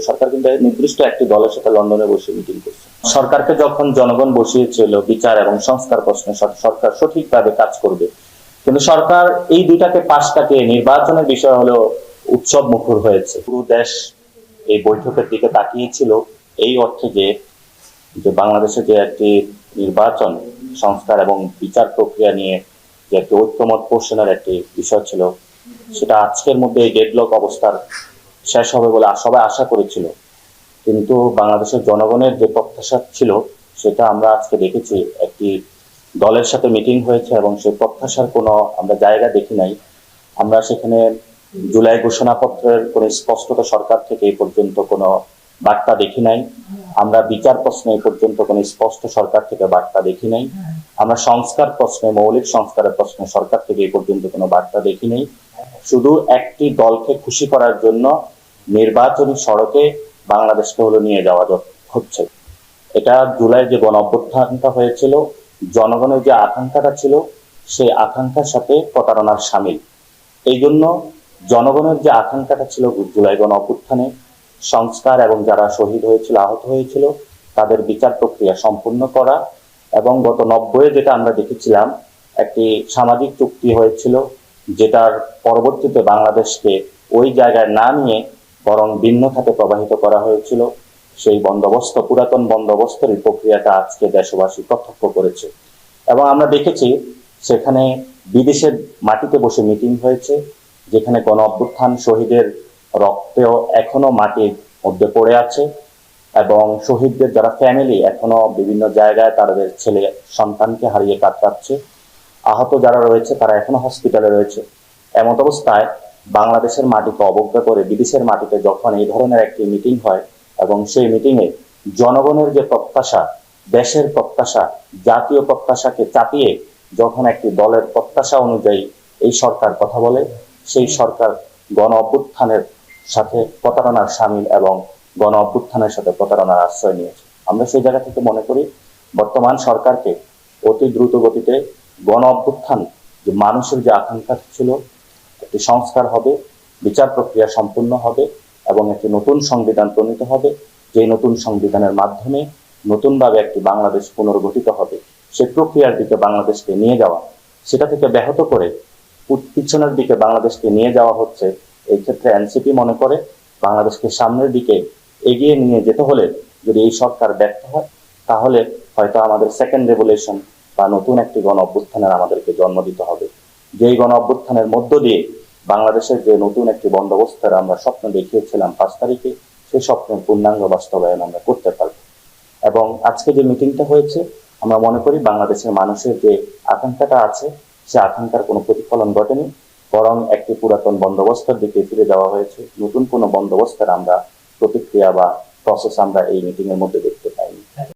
সরকার কিন্তু নির্দিষ্ট একটি দলের সাথে লন্ডনে বসে মিটিং করছে। সরকারকে যখন জনগণ বসিয়েছিল বিচার এবং সংস্কার প্রশ্নে সরকার সঠিকভাবে কাজ করবে, কিন্তু সরকার এই দুটাকে পাশ কাটিয়ে নির্বাচনের বিষয় হলো উৎসব মুখর হয়েছে। পুরো দেশ এই বৈঠকের দিকে তাকিয়েছিল এই অর্থে যে বাংলাদেশে যে একটি নির্বাচন সংস্কার এবং বিচার প্রক্রিয়া নিয়ে যে একটি ঐক্যমত পোষণের একটি বিষয় ছিল, সেটা আজকের মধ্যে এই ডেডলক অবস্থার শেষ হবে বলে সবাই আশা করেছিল। কিন্তু বাংলাদেশের জনগণের যে প্রত্যাশা ছিল সেটা আমরা আজকে দেখেছি, একটি দলের সাথে মিটিং হয়েছে এবং সেই প্রত্যাশার কোনো আমরা জায়গা দেখি নাই। আমরা সেখানে জুলাই ঘোষণাপত্রের কোনো স্পষ্টতা সরকার থেকে এই পর্যন্ত কোনো বার্তা দেখি নাই। আমরা বিচার প্রশ্নে এই পর্যন্ত কোনো স্পষ্ট সরকার থেকে বার্তা দেখি নাই। আমরা সংস্কার প্রশ্নে, মৌলিক সংস্কারের প্রশ্নে সরকার থেকে এই পর্যন্ত কোনো বার্তা দেখি নাই। শুধু একটি দলকে খুশি করার জন্য নির্বাচনী সড়কে বাংলাদেশকে নিয়ে যাওয়া হচ্ছে। এটা জুলাই যে গণ অভ্যুত্থানটা হয়েছিল, জনগণের যে আকাঙ্ক্ষাটা ছিল সেই আকাঙ্ক্ষার সাথে প্রতারণার সামিল। এই জন্য জনগণের যে আকাঙ্ক্ষাটা ছিল জুলাই গণ অভ্যুত্থানে সংস্কার এবং যারা শহীদ হয়েছিল, আহত হয়েছিল, তাদের বিচার প্রক্রিয়া সম্পূর্ণ করা, এবং গত 90-এ যেটা আমরা দেখেছিলাম একটি সামাজিক চুক্তি হয়েছিল, যেটার পরবর্তীতে বাংলাদেশকে ওই জায়গায় না নিয়ে বরং ভিন্ন খাতে প্রবাহিত করা হয়েছিল। সেই বন্দোবস্ত, পুরাতন বন্দোবস্তের প্রক্রিয়াটা আজকে দেশবাসী প্রত্যক্ষ করেছে। এবং আমরা দেখেছি সেখানে বিদেশের মাটিতে বসে মিটিং হয়েছে, যেখানে গণ অভ্যুত্থান শহীদের রক্তেও এখনো মাটির মধ্যে পড়ে আছে, এবং শহীদদের যারা ফ্যামিলি এখনো বিভিন্ন জায়গায় তাদের ছেলে সন্তানকে হারিয়ে কাতরাচ্ছে, আহত যারা রয়েছে তারা এখনো হসপিটালে রয়েছে। এমত অবস্থায় বাংলাদেশের মাটিকে অবজ্ঞা করে বিদেশের মাটিতে যখন এই ধরনের একটি মিটিং হয় এবং সেই মিটিংয়ে জনগণের যে প্রত্যাশা, দেশের প্রত্যাশা, জাতীয় প্রত্যাশাকে চাপিয়ে যখন একটি দলের প্রত্যাশা অনুযায়ী এই সরকার কথা বলে, সেই সরকার গণ অভ্যুত্থানের সাথে প্রতারণার সামিল এবং গণ অভ্যুত্থানের সাথে প্রতারণার আশ্রয় নিয়েছে। আমরা সেই জায়গা থেকে মনে করি বর্তমান সরকারকে অতি দ্রুত গতিতে গণ অভ্যুত্থান যে মানুষের যে আকাঙ্ক্ষা ছিল, একটি সংস্কার হবে, বিচার প্রক্রিয়া সম্পূর্ণ হবে এবং একটি নতুন সংবিধান প্রণীত হবে, যে নতুন সংবিধানের মাধ্যমে নতুনভাবে একটি বাংলাদেশ পুনর্গঠিত হবে। সেই প্রক্রিয়ার দিকে বাংলাদেশকে নিয়ে যাওয়া, সেটা থেকে ব্যাহত করে পিছনের দিকে বাংলাদেশকে নিয়ে যাওয়া হচ্ছে। এই ক্ষেত্রে এনসিপি মনে করে বাংলাদেশকে সামনের দিকে এগিয়ে নিয়ে যেতে হলে যদি এই সরকার ব্যর্থ হয়, তাহলে হয়তো আমাদের সেকেন্ড রেভলিউশন বা নতুন একটি গণ অভ্যুত্থানের আমাদেরকে জন্ম দিতে হবে, যেই গণ অভ্যুত্থানের মধ্য দিয়ে বাংলাদেশের যে নতুন একটি বন্দোবস্তের আমরা স্বপ্ন দেখিয়েছিলাম 5 তারিখে, সেই স্বপ্নের পূর্ণাঙ্গ বাস্তবায়ন আমরা করতে পারব। এবং আজকে যে মিটিংটা হয়েছে, আমরা মনে করি বাংলাদেশের মানুষের যে আকাঙ্ক্ষাটা আছে সে আকাঙ্ক্ষার কোনো প্রতিফলন ঘটেনি, বরং একটি পুরাতন বন্দোবস্তের দিকে ফিরে যাওয়া হয়েছে। নতুন কোনো বন্দোবস্তের আমরা প্রতিক্রিয়া বা প্রসেস আমরা এই মিটিং এর মধ্যে দেখতে পাই।